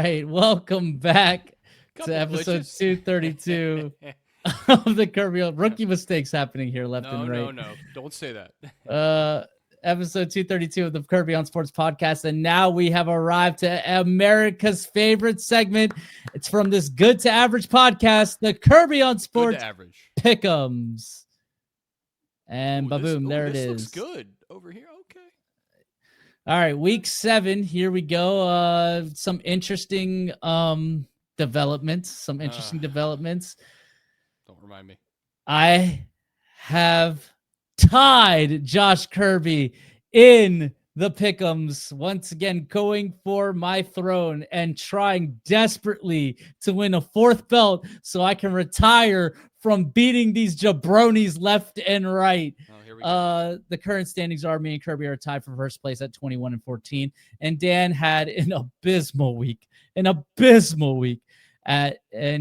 right, welcome back to Couple episode glitches. 232 of the Kirby rookie mistakes happening here left and right. No. Don't say that. Uh, episode 232 of the Kirby on Sports podcast, and now we have arrived to America's favorite segment. It's from this good to average podcast, the Kirby on Good Sports to average. Pick'ems. And Ooh, ba-boom, there it this is. looks good over here. Okay. All right, week 7. Here we go. Some interesting developments. Some interesting developments. Don't remind me. I have tied Josh Kirby in the pick'ems once again, going for my throne and trying desperately to win a 4th belt so I can retire from beating these jabronis left and right. Oh, here we go. The current standings are me and Kirby are tied for first place at 21 and 14, and Dan had an abysmal week. And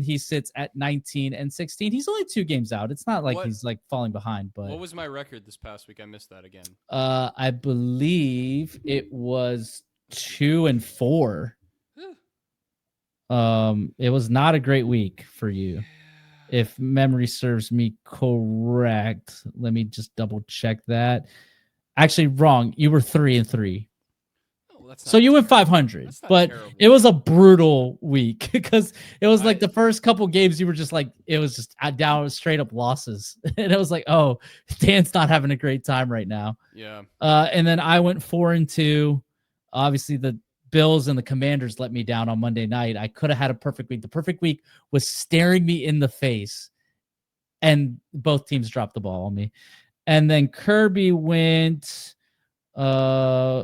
he sits at 19 and 16. He's only 2 games out. It's not like he's like falling behind, but what was my record this past week? I missed that again. I believe it was 2 and 4. It was not a great week for you, if memory serves me correct. Let me just double check that. Actually, wrong. You were 3 and 3. So you went 500, but terrible. It was a brutal week because it was like the first couple games you were just like, it was just down straight up losses. And it was like, oh, Dan's not having a great time right now. Yeah. And then I went 4 and 2. Obviously the Bills and the Commanders let me down on Monday night. I could have had a perfect week. The perfect week was staring me in the face, and both teams dropped the ball on me. And then Kirby went LLWW.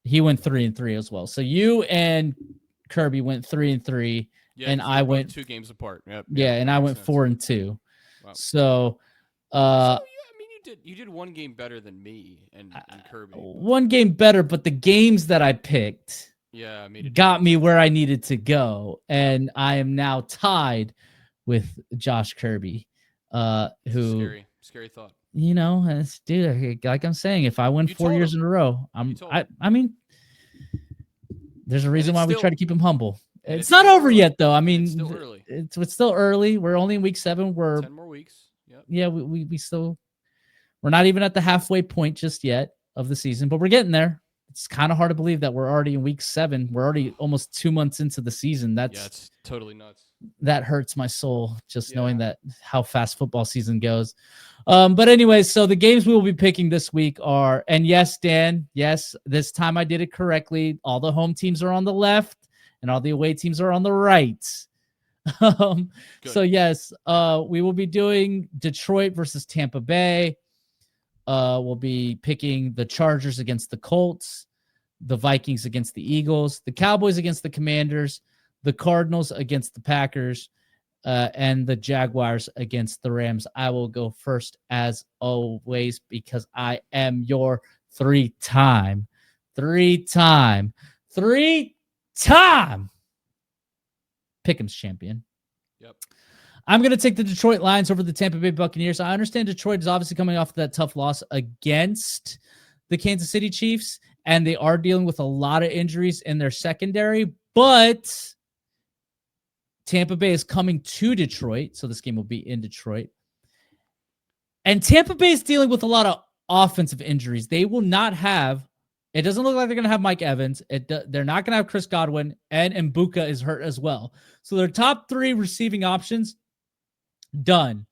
He went 3 and 3 as well. So you and Kirby went 3 and 3, and I went 2 games apart. Yep, yeah, and I went 4 and 2. Wow. So you did 1 game better than me and Kirby. 1 game better, but the games that I picked got me where I needed to go, and I am now tied with Josh Kirby. Who scary thought. You know, dude, like I'm saying, if I win 4 years in a row, I mean, there's a reason why we try to keep him humble. It's not over yet, though. I mean, it's still early. It's still early. We're only in week 7. We're 10 more weeks. Yep. Yeah, we still, we're not even at the halfway point just yet of the season, but we're getting there. It's kind of hard to believe that we're already in week 7. We're already almost 2 months into the season. It's totally nuts. That hurts my soul, just knowing that how fast football season goes. But anyways, so the games we will be picking this week are, and yes, Dan, yes, this time I did it correctly. All the home teams are on the left and all the away teams are on the right. So yes, we will be doing Detroit versus Tampa Bay. We'll be picking the Chargers against the Colts, the Vikings against the Eagles, the Cowboys against the Commanders, the Cardinals against the Packers, and the Jaguars against the Rams. I will go first as always because I am your three-time Pick'ems champion. Yep. I'm going to take the Detroit Lions over the Tampa Bay Buccaneers. I understand Detroit is obviously coming off that tough loss against the Kansas City Chiefs, and they are dealing with a lot of injuries in their secondary, but Tampa Bay is coming to Detroit, so this game will be in Detroit. And Tampa Bay is dealing with a lot of offensive injuries. They will not have, it doesn't look like they're going to have Mike Evans. They're not going to have Chris Godwin, and Mbuka is hurt as well. So their top 3 receiving options, done.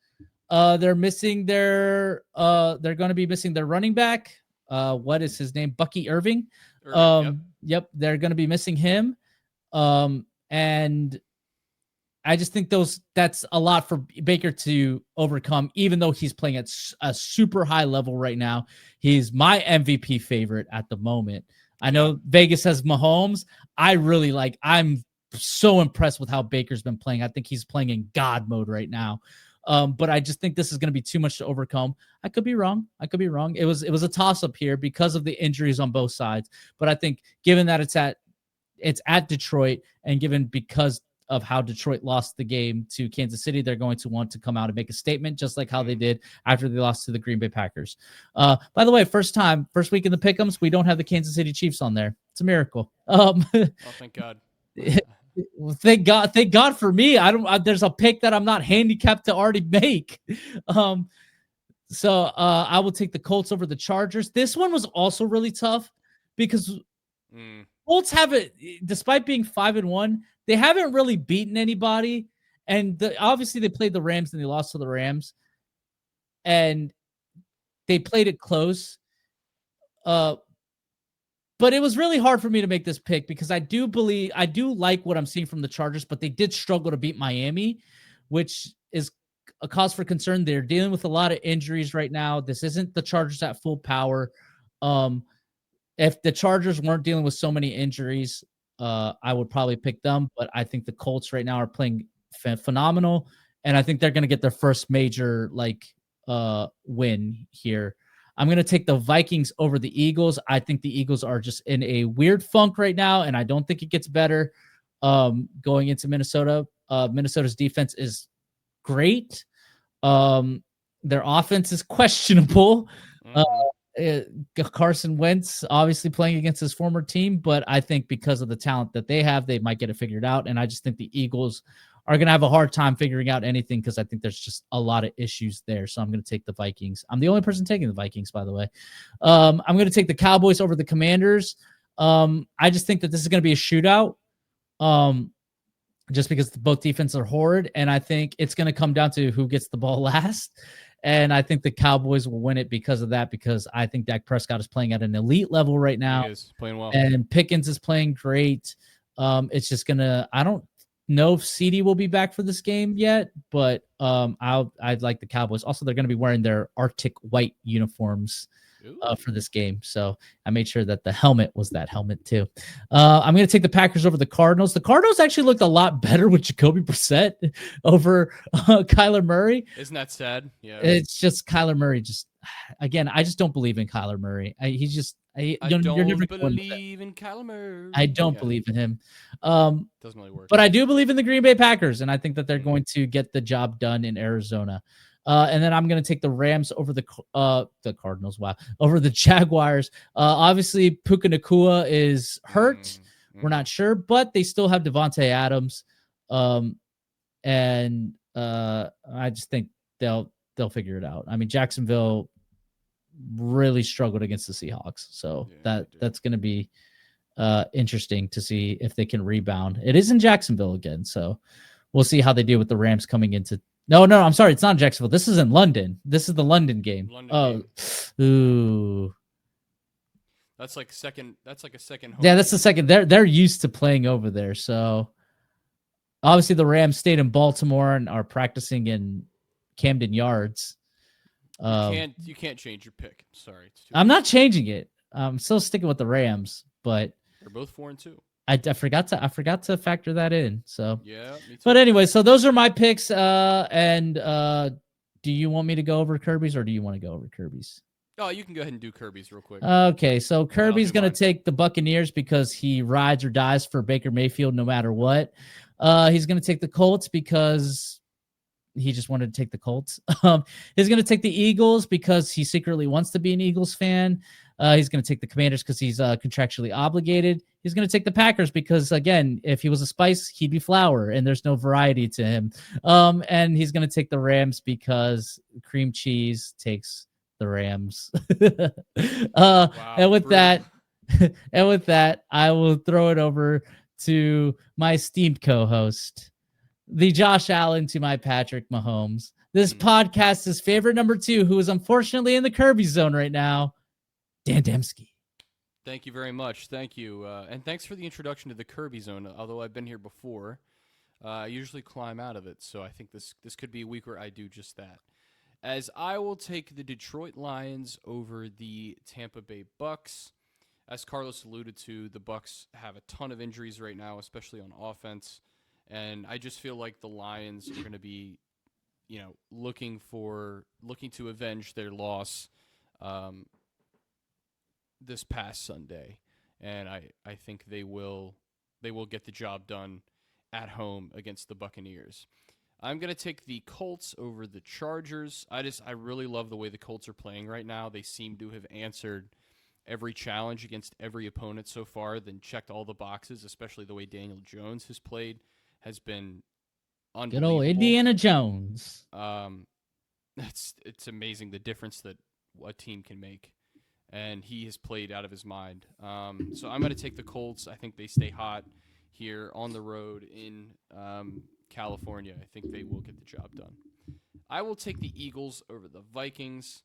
They're missing they're going to be missing their running back. What is his name? Bucky Irving. Yep. They're going to be missing him. And I just think that's a lot for Baker to overcome, even though he's playing at a super high level right now. He's my MVP favorite at the moment. I know Vegas has Mahomes. I'm so impressed with how Baker's been playing. I think he's playing in God mode right now. But I just think this is going to be too much to overcome. I could be wrong. It was a toss up here because of the injuries on both sides. But I think given that it's at Detroit, and given because of how Detroit lost the game to Kansas City, they're going to want to come out and make a statement, just like how they did after they lost to the Green Bay Packers. By the way, first week in the Pick'ems, we don't have the Kansas City Chiefs on there. It's a miracle. Oh, thank God. Thank God for me. There's a pick that I'm not handicapped to already make. So I will take the Colts over the Chargers. This one was also really tough because Colts haven't, despite being 5-1, they haven't really beaten anybody. And obviously they played the Rams and they lost to the Rams. And they played it close. But it was really hard for me to make this pick because I do like what I'm seeing from the Chargers, but they did struggle to beat Miami, which is a cause for concern. They're dealing with a lot of injuries right now. This isn't the Chargers at full power. If the Chargers weren't dealing with so many injuries, I would probably pick them. But I think the Colts right now are playing phenomenal, and I think they're going to get their first major win here. I'm going to take the Vikings over the Eagles. I think the Eagles are just in a weird funk right now, and I don't think it gets better going into Minnesota. Minnesota's defense is great. Their offense is questionable. Carson Wentz obviously playing against his former team, but I think because of the talent that they have, they might get it figured out. And I just think the Eagles are going to have a hard time figuring out anything because I think there's just a lot of issues there. So I'm going to take the Vikings. I'm the only person taking the Vikings, by the way. I'm going to take the Cowboys over the Commanders. I just think that this is going to be a shootout. Just because both defenses are horrid. And I think it's going to come down to who gets the ball last. And I think the Cowboys will win it because of that, because I think Dak Prescott is playing at an elite level right now. He is playing well. And Pickens is playing great. It's just going to, I don't know if CD will be back for this game yet, but I'd like the Cowboys. Also, they're going to be wearing their Arctic white uniforms for this game. So I made sure that the helmet was that helmet too. I'm going to take the Packers over the Cardinals. The Cardinals actually looked a lot better with Jacoby Brissett over Kyler Murray. Isn't that sad? Yeah. It's just Kyler Murray. Just again, I just don't believe in Kyler Murray. I don't believe in Kyler Murray. I don't believe in him. Doesn't really work. But I do believe in the Green Bay Packers, and I think that they're going to get the job done in Arizona. And then I'm going to take the Rams over the Cardinals. Wow, over the Jaguars. Obviously, Puka Nacua is hurt. We're not sure, but they still have Devontae Adams, and I just think they'll figure it out. I mean, Jacksonville really struggled against the Seahawks, so that's going to be interesting to see if they can rebound. It is in Jacksonville again, so we'll see how they do with the Rams coming into. No, I'm sorry. It's not Jacksonville. This is in London. This is the London game. Ooh. That's like a second. Home yeah, that's the second. They're used to playing over there. So obviously the Rams stayed in Baltimore and are practicing in Camden Yards. You can't change your pick. Sorry. I'm not changing it. I'm still sticking with the Rams, but they're both 4-2. I forgot to factor that in. So yeah, me too. But anyway, so those are my picks. And do you want me to go over Kirby's or do you want to go over Kirby's? Oh, you can go ahead and do Kirby's real quick. Okay, so Kirby's gonna take the Buccaneers because he rides or dies for Baker Mayfield no matter what. He's gonna take the Colts because he just wanted to take the Colts. He's going to take the Eagles because he secretly wants to be an Eagles fan. He's going to take the Commanders because he's contractually obligated. He's going to take the Packers because, again, if he was a spice, he'd be flour, and there's no variety to him. And he's going to take the Rams because cream cheese takes the Rams. Wow, and with that, I will throw it over to my esteemed co-host, the Josh Allen to my Patrick Mahomes. This podcast is favorite number 2, who is unfortunately in the Kirby zone right now, Dan Dembski. Thank you very much. Thank you. And thanks for the introduction to the Kirby zone. Although I've been here before, I usually climb out of it. So I think this could be a week where I do just that. As I will take the Detroit Lions over the Tampa Bay Bucks. As Carlos alluded to, the Bucks have a ton of injuries right now, especially on offense. And I just feel like the Lions are going to be, looking to avenge their loss this past Sunday. And I think they will get the job done at home against the Buccaneers. I'm going to take the Colts over the Chargers. I really love the way the Colts are playing right now. They seem to have answered every challenge against every opponent so far, then checked all the boxes, especially the way Daniel Jones has played has been Good unbelievable. old Indiana Jones. It's amazing the difference that a team can make, and he has played out of his mind. So I'm going to take the Colts. I think they stay hot here on the road in California. I think they will get the job done. I will take the Eagles over the Vikings.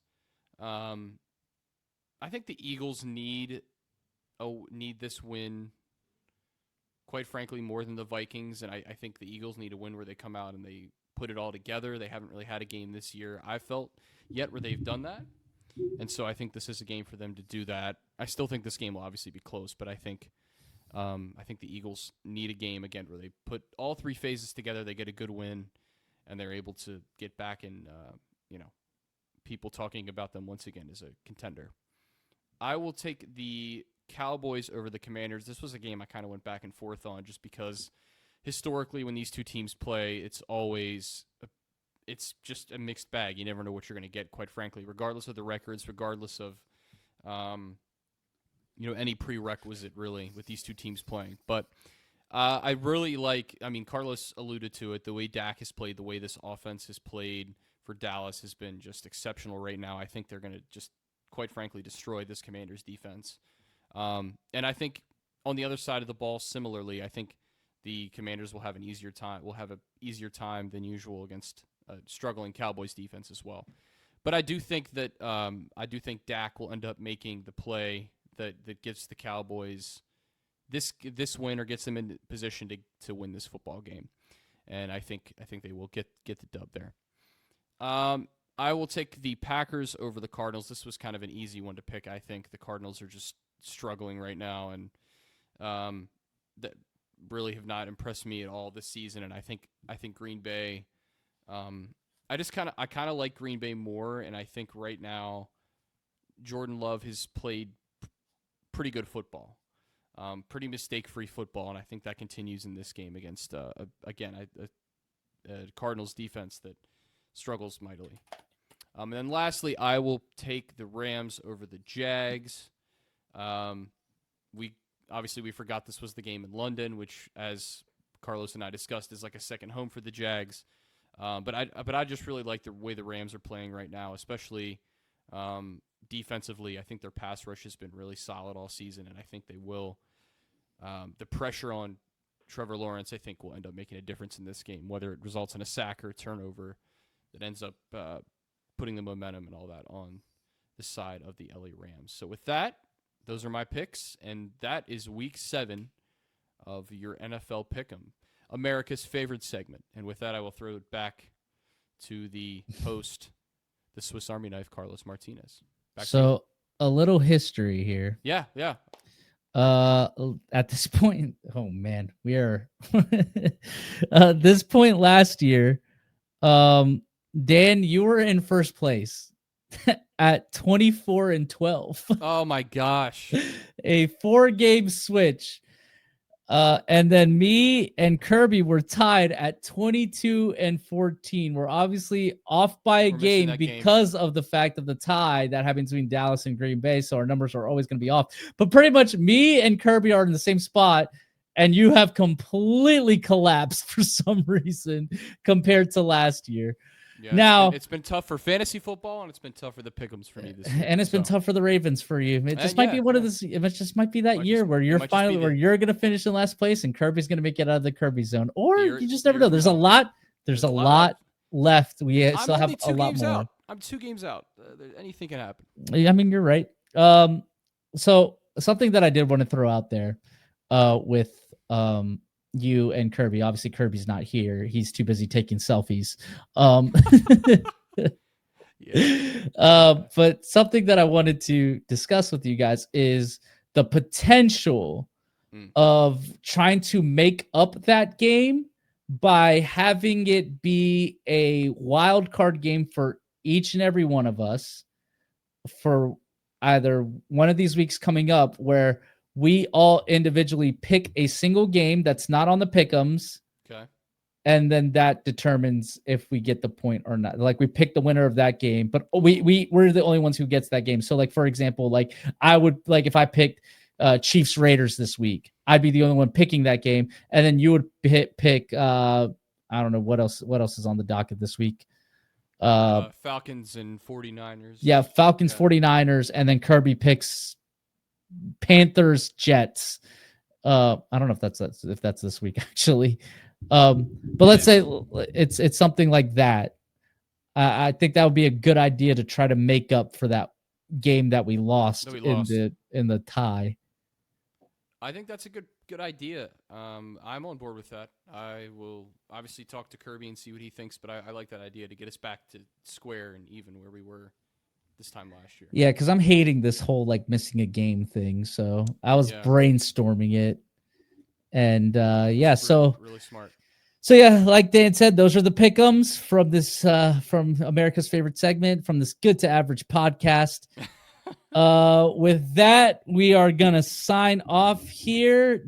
I think the Eagles need this win, quite frankly, more than the Vikings, and I think the Eagles need a win where they come out and they put it all together. They haven't really had a game this year, I felt, yet where they've done that, and so I think this is a game for them to do that. I still think this game will obviously be close, but I think the Eagles need a game, again, where they put all three phases together, they get a good win, and they're able to get back in, people talking about them once again as a contender. I will take the Cowboys over the Commanders. This was a game I kind of went back and forth on just because historically when these two teams play, it's just a mixed bag. You never know what you're going to get, quite frankly, regardless of the records, regardless of any prerequisite really with these two teams playing. But I really Carlos alluded to it, the way Dak has played, the way this offense has played for Dallas has been just exceptional right now. I think they're going to just, quite frankly, destroy this Commanders defense. And I think on the other side of the ball, similarly, I think the Commanders will have an easier time than usual against a struggling Cowboys defense as well. But I do think that Dak will end up making the play that gets the Cowboys this win or gets them in position to win this football game. And I think they will get the dub there. I will take the Packers over the Cardinals. This was kind of an easy one to pick. I think the Cardinals are just struggling right now, and that really have not impressed me at all this season. And I think Green Bay. I kind of like Green Bay more, and I think right now Jordan Love has played pretty good football, pretty mistake-free football, and I think that continues in this game against a Cardinals defense that struggles mightily. And then lastly, I will take the Rams over the Jags. We forgot this was the game in London, which, as Carlos and I discussed, is like a second home for the Jags. But I just really like the way the Rams are playing right now, especially defensively. I think their pass rush has been really solid all season, and I think they will. The pressure on Trevor Lawrence, I think, will end up making a difference in this game, whether it results in a sack or a turnover that ends up putting the momentum and all that on the side of the LA Rams. So with that, those are my picks, and that is Week 7 of your NFL Pick'em, America's favorite segment. And with that, I will throw it back to the host, the Swiss Army knife, Carlos Martinez. So a little history here. Yeah. At this point, oh man, we are this point last year. Dan, you were in first place at 24-12. Oh my gosh. A 4-game switch. And then me and Kirby were tied at 22-14. We're obviously off by a game because of the fact of the tie that happened between Dallas and Green Bay. So our numbers are always going to be off. But pretty much me and Kirby are in the same spot, and you have completely collapsed for some reason compared to last year. Yeah, now it's been tough for fantasy football, and it's been tough for the pick'ems for me this year. And it's been tough for the Ravens for you. It just might be one of this. It just might be that year where you're finally where you're gonna finish in last place, and Kirby's gonna make it out of the Kirby zone. Or you just never know. There's a lot. There's a lot left. We still have a lot more. Out. I'm 2 games out. Anything can happen. I mean, you're right. So something that I did want to throw out there, with you and Kirby. Obviously, Kirby's not here. He's too busy taking selfies. But something that I wanted to discuss with you guys is the potential of trying to make up that game by having it be a wild card game for each and every one of us for either one of these weeks coming up, where we all individually pick a single game that's not on the pick'ems. and then that determines if we get the point or not. Like we pick the winner of that game, but we're the only ones who gets that game. So like for example, like I would like if I picked Chiefs Raiders this week, I'd be the only one picking that game, and then you would pick I don't know what else is on the docket this week. Falcons and 49ers. Yeah, Falcons 49ers, and then Kirby picks Panthers Jets. I don't know if that's this week actually. But let's say it's something like that. I think that would be a good idea to try to make up for that game that we lost, in the tie. I think that's a good idea. I'm on board with that. I will obviously talk to Kirby and see what he thinks, but I like that idea to get us back to square and even where we were this time last year. Yeah, because I'm hating this whole like missing a game thing. So I was brainstorming it, and so really smart. So yeah, like Dan said, those are the pick'ems from this from America's favorite segment from this Good to Average podcast. With that, we are gonna sign off here.